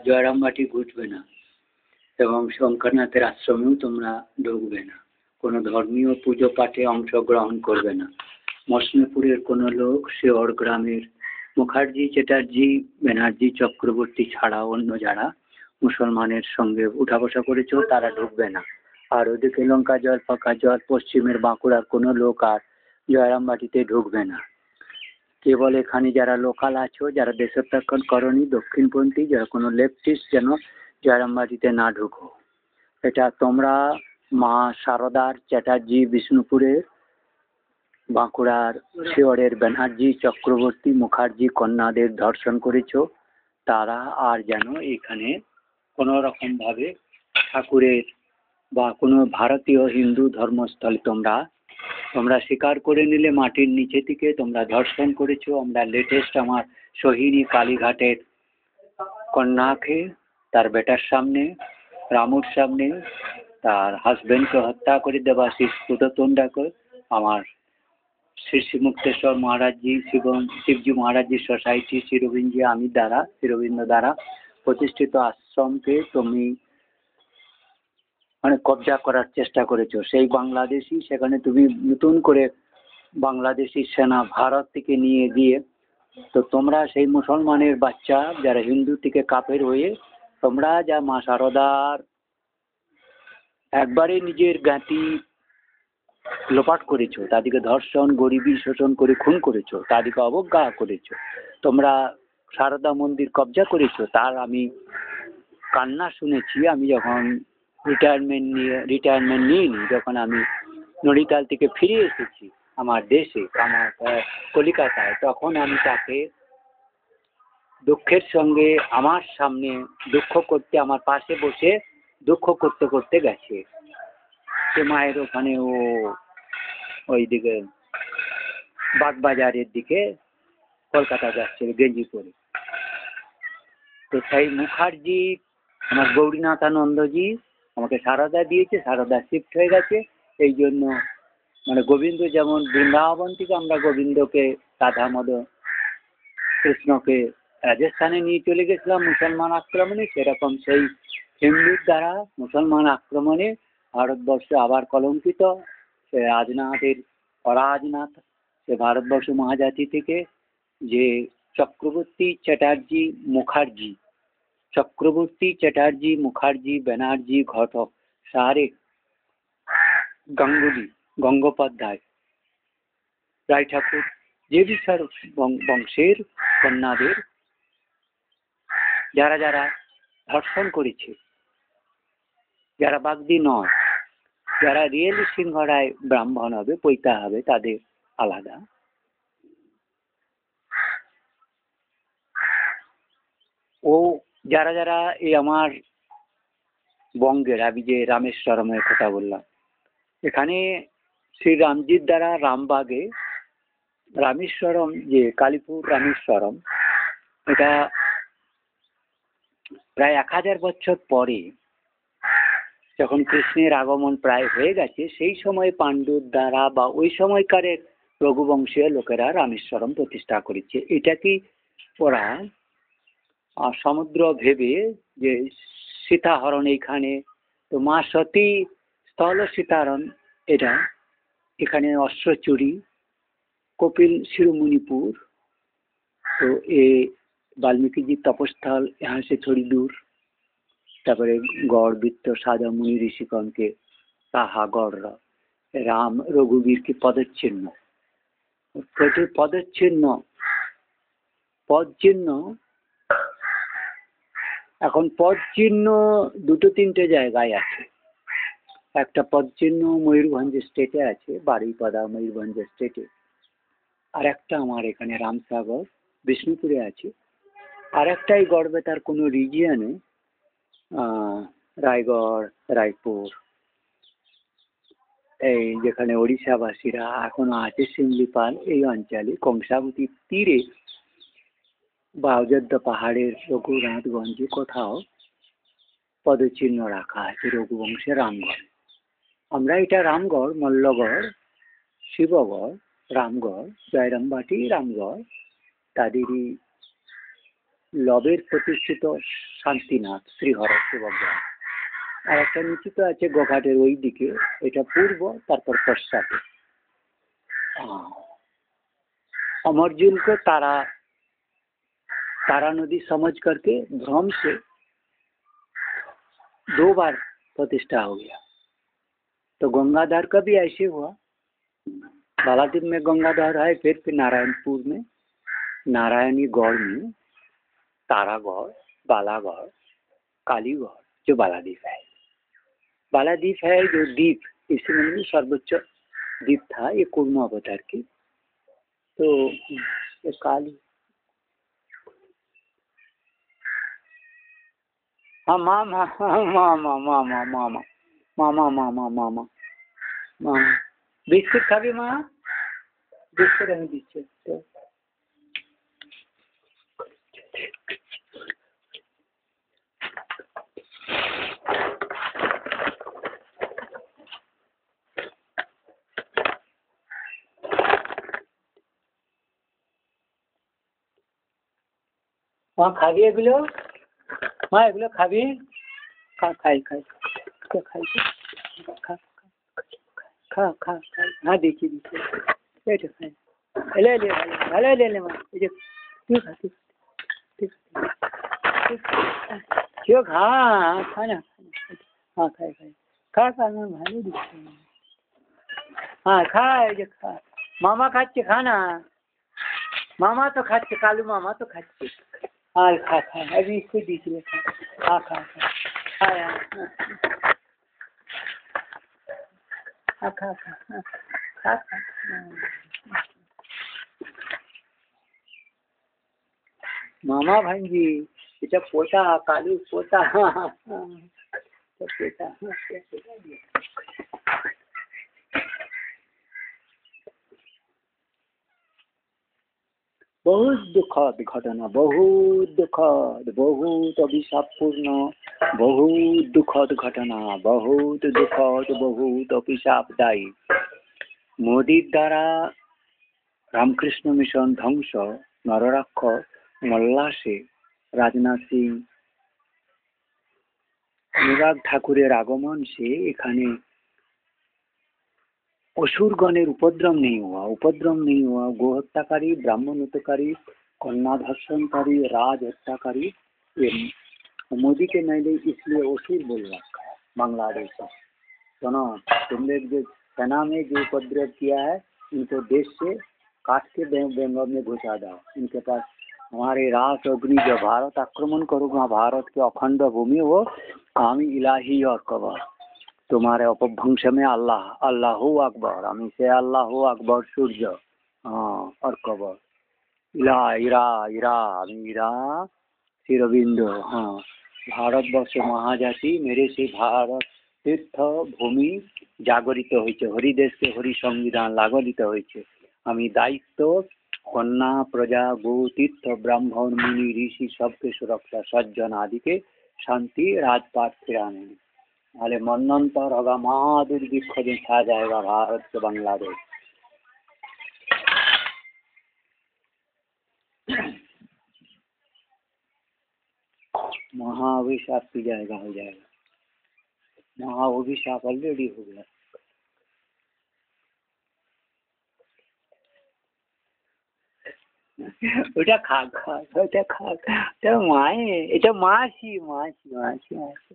জয়রামবাটি ঘুরবে না এবং শঙ্করনাথের আশ্রমেও তোমরা ঢুকবে না। কোনো ধর্মীয় পুজো পাঠে অংশগ্রহণ করবে না। মসলিপুরের কোনো লোক শিওর গ্রামের মুখার্জি, চ্যাটার্জি, ব্যানার্জি, চক্রবর্তী ছাড়া অন্য যারা মুসলমানের সঙ্গে উঠা বসা করেছো তারা ঢুকবে না। আর ওদিকে লঙ্কা জল, পাকা জল, পশ্চিমের বাঁকুড়ার কোনো লোক আর জয়রামবাটিতে ঢুকবে না। কেবল এখানে যারা লোকাল আছো, যারা দেশত্যাগ করনি, দক্ষিণপন্থী, যারা কোনো লেফটিস্ট, যেন জয়রামবাটিতে না ঢুকো। এটা তোমরা মা সারদার, চ্যাটার্জি, বিষ্ণুপুরের, বাঁকুড়ার শিওরের ব্যানার্জি, চক্রবর্তী, মুখার্জি কন্যাদের ধর্ষণ করেছো, তারা আর যেন এখানে কোনো রকম ভাবে ঠাকুরের বা কোনো ভারতীয় হিন্দু ধর্মস্থলে তোমরা স্বীকার করে নিলে মাটির নিচে থেকে তোমরা ধর্ষণ করেছো। আমরা লেটেস্ট আমার সোহিনী কালীঘাটের কন্যাকে তার বেটার সামনে, রামুর সামনে, তার হাজবেন্ডকে হত্যা করে দেবাশিস পুততুণ্ডাকে আমার শ্রী শ্রী মুক্তেশ্বর মহারাজজি, শিবজি মহারাজজি সোসাইটি, শ্রীরবিন্দ্র দ্বারা প্রতিষ্ঠিত আশ্রমকে তুমি মানে কবজা করার চেষ্টা করেছো। সেই বাংলাদেশি, সেখানে তুমি নতুন করে বাংলাদেশি সেনা ভারত থেকে নিয়ে গিয়ে তো তোমরা সেই মুসলমানের বাচ্চা যারা হিন্দু থেকে কাফের হয়ে তোমরা যা মা শারদার একবারে নিজের জ্ঞাতি লোপাট করেছো, তাদেরকে ধর্ষণ, গরিবী শোষণ করে খুন করেছো, তাদেরকে অবজ্ঞা করেছো, তোমরা সারদা মন্দির কবজা করেছো। তার আমি কান্না শুনেছি। আমি যখন রিটায়ারমেন্ট নিইনি, যখন আমি নড়িতাল থেকে ফিরে এসেছি আমার দেশে, আমার কলিকাতায়, তখন আমি তাকে দুঃখের সঙ্গে আমার সামনে দুঃখ করতে, আমার পাশে বসে দুঃখ করতে করতে গেছে। সে মায়ের ওখানে ওইদিকে বাগবাজারের দিকে কলকাতা যাচ্ছে গেঞ্জি পরে। তো সেই মুখার্জি আমার গৌরীনাথানন্দজি আমাকে সারদা দিয়েছে, সারদা শিফট হয়ে গেছে। এই জন্য মানে গোবিন্দ যেমন বৃন্দাবন থেকে আমরা গোবিন্দকে, রাধা মদন কৃষ্ণকে রাজস্থানে নিয়ে চলে গেছিলাম মুসলমান আক্রমণে, সেরকম সেই হিন্দুর দ্বারা মুসলমান আক্রমণে ভারতবর্ষ আবার কলঙ্কিত। সে রাজনাথের অরাজনাথ, সে ভারতবর্ষ মহাজাতি থেকে যে চক্রবর্তী, চ্যাটার্জি, মুখার্জি, ব্যানার্জি, ঘটক, সারে, গাঙ্গুলি, গঙ্গোপাধ্যায়, রায় ঠাকুর, যে বিশাল বংশের কন্যাদের যারা যারা ধর্ষণ করেছে, যারা বাগদি নয়, যারা রিয়েলি সিংহরায় ব্রাহ্মণ হবে, পৈতা হবে, তাদের আলাদা। ও যারা যারা এই আমার বঙ্গের, আমি যে রামেশ্বরমের কথা বললাম, এখানে শ্রী রামজির দ্বারা রামবাগে রামেশ্বরম, যে কালীপুর রামেশ্বরম, এটা প্রায় 1000 বছর পরে যখন কৃষ্ণের আগমন প্রায় হয়ে গেছে, সেই সময় পাণ্ডুর দ্বারা বা ওই সময়কারের রঘুবংশীয় লোকেরা রামেশ্বরম প্রতিষ্ঠা করেছে। এটা কি ওরা সমুদ্র ভেবে যে সীতাহরণ এইখানে, তো মা সতী স্থল সীতাহরণ, এটা এখানে অশ্বচুরি, কপিল শিরোমণিপুর, तो ये वाल्मीकि जी तपस्थल यहाँ से थोड़ी दूर, তারপরে গড় বৃত্ত সাদা মুনি ঋষিগণকে তাহা গড়রা রাম রঘুবীরকে পদচিহ্ন, পদচিহ্ন। এখন পদচিহ্ন দুটো তিনটে জায়গায় আছে। একটা পদচিহ্ন ময়ূরভঞ্জ স্টেটে আছে, বারুইপাড়া ময়ূরভঞ্জ স্টেটে, আর একটা আমার এখানে রামসাগর বিষ্ণুপুরে আছে, আর একটাই গড়বেতার কোনো রিজিয়নে রায়গড়, রায়পুর, এই যেখানে ওড়িশাবাসীরা এখনো আছে, শিমলিপাল এই অঞ্চলে কংসাবতীর তীরে বা অযোধ্যা পাহাড়ের রঘুনাথগঞ্জে কোথাও পদচিহ্ন রাখা আছে রঘুবংশের রামগড়। আমরা এটা রামগড়, মল্লগড়, শিবগড়, রামগড়, জয়রামবাটি, রামগড় তাদেরই লবের প্রতিষ্ঠিত শান্তিনাথ শ্রীহর শিবগ্রাম। আর একটা নিশ্চিত আছে গোঘাটের ওই দিকে, এটা পূর্ব, তারপর পশ্চাতে। अमरजून को तारा नदी समझ करके भ्रम से 2 बार प्रतिष्ठा हो गया। तो गंगाधर का भी ऐसे हुआ। बालादीप में गंगाधर है, फिर नारायणपुर में नारायणी गढ़ में तारागढ़, बालागढ़, कालीगढ़ जो बालादीप है। बालादीप है जो द्वीप, इसी में सर्वोच्च द्वीप था ये कूर्म अवतार की। तो ये काली, हाँ मामा मामा मामा मामा मामा मामा मामा मामा बिस्कुट खाबी माँ? बिस्कुट है बिस्कुट। वहाँ खाबी एगुलो माँ, एगुलो खाबी? खा खाई खाई क्या खाई खा खा खा खा। हाँ देखिए देखिए बैठो खाए, ले ले ले ले ले माँ, ये क्यों खाती क्यों खा खाना? हाँ खाए खाए खा खा मैं भालो दिखते। हाँ खा ये खा, मामा खाते खाना, मामा तो खाते, कालू मामा तो खाते। हाँ खा खा, अभी इसको दीजिए खा। हाँ खा खा खाया, हाँ खा खा खा खा। मामा भांजी इतना पोता, कालू पोता, तो पोता बहुत दुखद घटना, बहुत दुखद, बहुत अभिशापपूर्ण, बहुत दुखद घटना, बहुत दुखद, बहुत अभिशापदायी। मोदी द्वारा रामकृष्ण मिशन ध्वंस, नरराक्षस मल्ला से राजनाथ सिंह, अनुराग ठाकुरेर आगमन से एखाने असुरगणेर उपद्रव नहीं हुआ, उपद्रव नहीं हुआ। गोहत्याकारी, ब्राह्मण हत्याकारी, कन्या धर्षणकारी, राज हत्याकारी, ये मोदी के मैंने इसलिए असुर बोल रखा है बांग्लादेश का। सुनो, तुमने जो सेना में जो उपद्रव किया है, इनको देश से काट के बंगाल में घुसा दो। इनके पास हमारे रास अग्नि जो भारत आक्रमण करूँगा, भारत के अखंड भूमि वो आमी इलाही और कबर, तुम्हारे अपभ्रंश में अल्लाह अल्लाहू अकबर, हमें से अल्लाहू अकबर सूर्य, हाँ और कबर इला इरा इरा इरा शिरबिंदु। हाँ भारतवर्ष महाजाति मेरे से भारत तीर्थ भूमि जागरित হয়েছে, हरिदेश के हरि संविधान लागलित হয়েছে। हमें दायित्व कन्या प्रजा गो तीर्थ ब्राह्मण मुनि ऋषि सबके सुरक्षा, सज्जन आदि के शांति राजपाट फिराने। अरे मनंतर होगा, महादुर्भिक्ष दिन छा जाएगा भारत के बांग्लादेश। महाअभिशाप की जाएगा, हो जाएगा। महाअभिशाप ऑलरेडी हो गया। ওটা খা খা, ওটা খা, এটা মায়ে, এটা মাসি মাসি মাসি মাসি,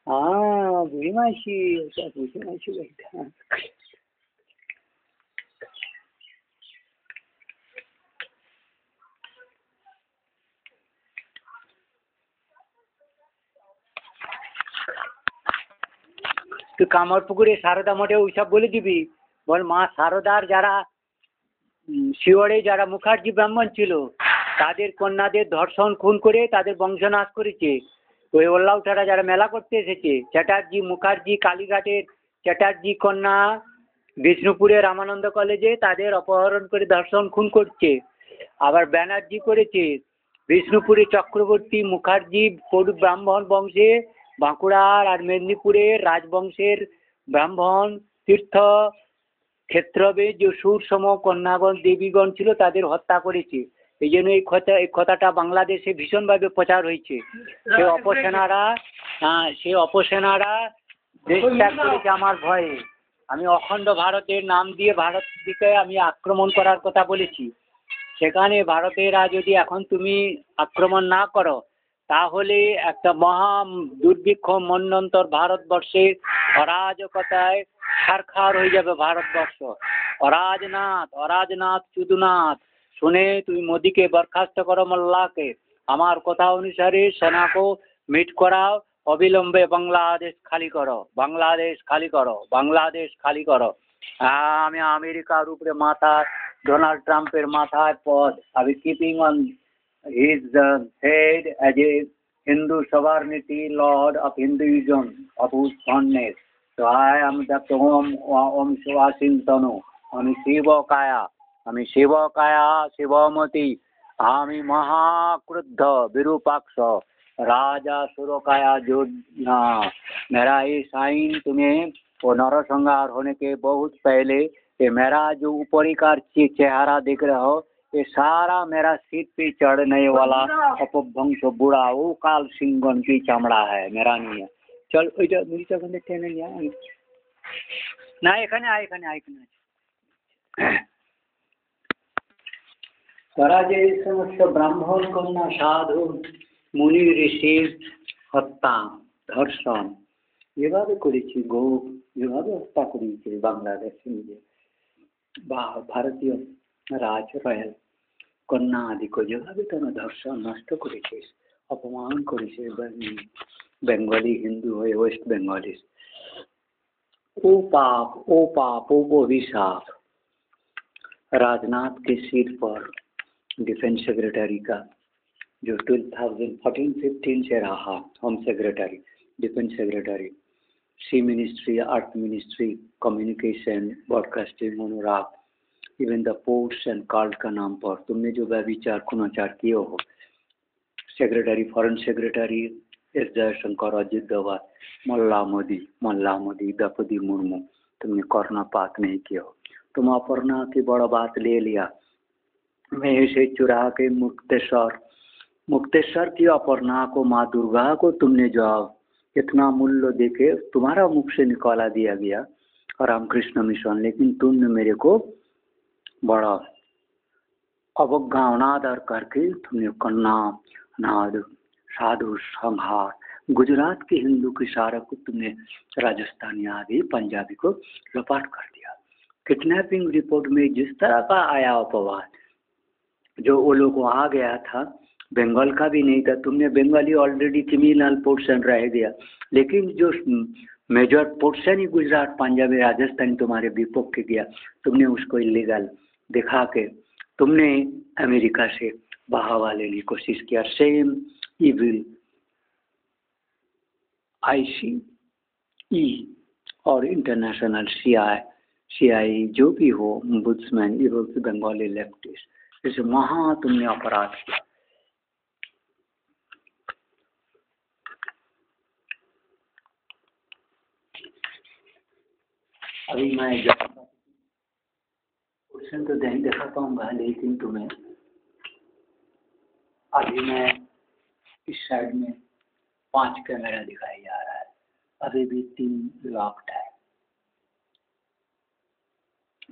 हाँ बुढ़ी मासी, ওটা বুড়ি মাসি बैठा। তুই কামারপুকুরে সারদা মঠে ওইসব বলে দিবি, বল মা সারদার যারা শিওরে যারা মুখার্জি ব্রাহ্মণ ছিল তাদের কন্যাদের ধর্ষণ খুন করে তাদের বংশনাশ করেছে। ওই ওল্লাউঠারা যারা মেলা করতে এসেছে, চ্যাটার্জি মুখার্জি, কালীঘাটের চ্যাটার্জি কন্যা বিষ্ণুপুরে রামানন্দ কলেজে তাদের অপহরণ করে ধর্ষণ খুন করছে। আবার ব্যানার্জি করেছে বিষ্ণুপুরে চক্রবর্তী মুখার্জি ব্রাহ্মণ বংশে, বাঁকুড়ার আর মেদিনীপুরের রাজবংশের ব্রাহ্মণ তীর্থ ক্ষেত্রবে যে সুর সম কন্যাগণ দেবীগণ ছিল তাদের হত্যা করেছে। এই জন্য এই কথাটা বাংলাদেশে ভীষণভাবে প্রচার হয়েছে। সেই অপসেনারা দেশ ত্যাগ করেছে আমার ভয়ে। আমি অখণ্ড ভারতের নাম দিয়ে ভারত দিকে আমি আক্রমণ করার কথা বলেছি। সেখানে ভারতেরা যদি এখন তুমি আক্রমণ না করো, তাহলে একটা মহা দুর্ভিক্ষ মন্বন্তর ভারতবর্ষের অরাজকতায় ছারখার হয়ে যাবে ভারতবর্ষ। অরাজনাথ চুদুনাথ শুনে তুমি মোদিকে বরখাস্ত করো, মোল্লাকে। আমার কথা অনুসারে সেনাকে মিট করাও, অবিলম্বে বাংলাদেশ খালি করো, বাংলাদেশ খালি করো, বাংলাদেশ খালি করো। আমি আমেরিকার উপরে মাথা, ডোনাল্ড ট্রাম্পের মাথায় পদ, আমি keeping on his head as a Hindu sovereignty lord of Hinduism, of whose fondness. So I am the Om Shivasintanu, আমি শিবকায়া শিবমতি, আমি মহাক্রুদ্ধ বিরূপাক্ষ राजा सुरकाया योजना। मेरा ये साइन तुम्हें वो नरसंहार होने के बहुत पहले, ये मेरा जो ऊपरी का चेहरा देख रहे हो, ये सारा मेरा सीट पे चढ़ने वाला अपभ्रंश बुढ़ा वो काल सिंगन की चमड़ा है, मेरा नहीं है। चल मिलता बंदे टेने ना एखाने स्वराजे समस्त ब्राह्मण कन्या साधु মুনি ঋষির হত্যা ধর্ষণ এভাবে করেছি, এভাবে হত্যা করেছে বাংলাদেশে বা ভারতীয় রাজ রয়্যাল কন্যা আদিকে যেভাবে তারা ধর্ষণ নষ্ট করেছিস, অপমান করেছে বেঙ্গলি হিন্দু হয়ে ওয়েস্ট বেঙ্গলি। ओ पाप ओ अभिशाप राजनाथ के सिर पर डिफेंस सेक्रेटरी का जो 2014-15 से रहा, home secretary, defence secretary, sea ministry, earth ministry, communication, broadcasting, Anurag, even the ports and cult का नाम पर तुमने जो व्यभिचार कुनाचार किए हो, secretary, foreign secretary S Jaishankar, Ajit Doval, Malla Modi, Draupadi Murmu, तुमने कर्णपात नहीं किया हो। तुम अपर्णा की बड़ा बात ले लिया, मैं इसे चुरा के मुक्तेश्वर की अपर्णा को, माँ दुर्गा को तुमने जो इतना मूल्य देके तुम्हारा मुख से निकाला दिया गया रामकृष्ण मिशन, लेकिन तुमने मेरे को बड़ा अवज्ञा अनादर करके तुमने कन्ना नाद साधु संहार, गुजरात के हिंदू की सारा को तुमने राजस्थानी आदि पंजाबी को लपाट कर दिया। किडनैपिंग रिपोर्ट में जिस तरह का आया अपवाद, जो वो लोग को आ गया था, बंगाल का भी नहीं था। तुमने बंगाली ऑलरेडी क्रिमिनल पोर्शन रह गया, लेकिन जो मेजर पोर्शन ही गुजरात पंजाबी राजस्थान तुम्हारे विपक्ष गया, तुमने उसको इलीगल दिखा के तुमने अमेरिका से बहावा लेने की कोशिश किया। सेम इविल ICE और इंटरनेशनल CI जो भी हो, बुड्समैन, बंगाली लेफ्टिस्ट, इसे महा तुमने अपराध किया। अभी मैं क्वेश्चन तो नहीं दिखा पाऊंगा, लेकिन तुम्हें अभी मैं इस साइड में 5 कैमरा दिखाया जा रहा है, अभी भी 3 लॉक्ड है।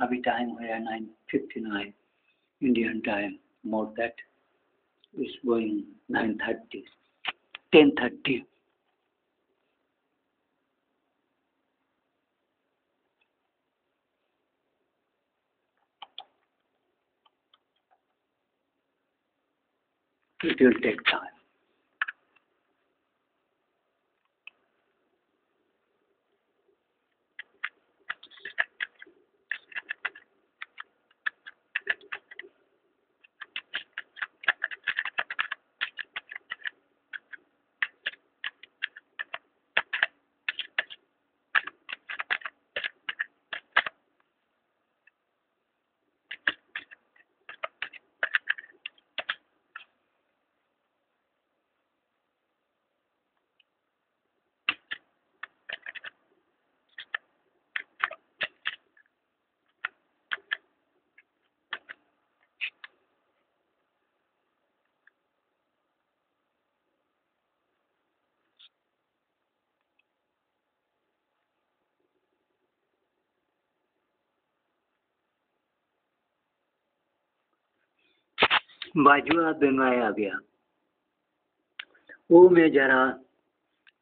अभी टाइम हो 9:59 Indian time, more that is going 9:30 10:30। It will take time. बाजुआ बेंगाई आ गया। वो मैं जरा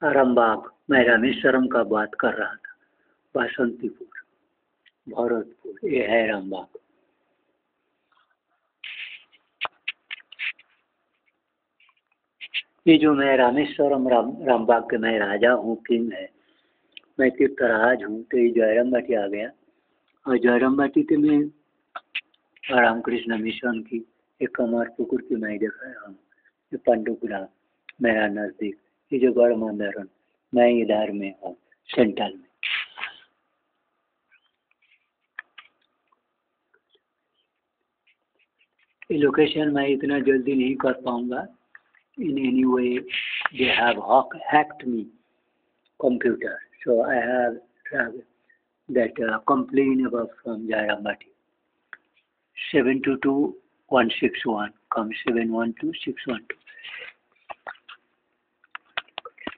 आरामबाग मैं रामेश्वरम का बात कर रहा था। बासंतीपुर, भरतपुर, ये है रामबाग। ये जो मैं रामेश्वरम रामबाग के मैं राजा हूँ, किंग है, मैं तीर्थराज हूँ। तो ये जयराम बाटी आ गया, और जयराम बाटी के मैं रामकृष्ण मिशन की एक कमर पुकुर की मैं दिखाया हूँ। ये पंडुपुरा मेरा नज़दीक, ये जो गढ़ मंदिर मैं इधर में हूँ, सेंट्रल में। ये लोकेशन मैं इतना जल्दी नहीं कर पाऊँगा। In any way, they have hacked me computer. So I have that complaint about from Jairam Bhatti. 722-161 come 712-612.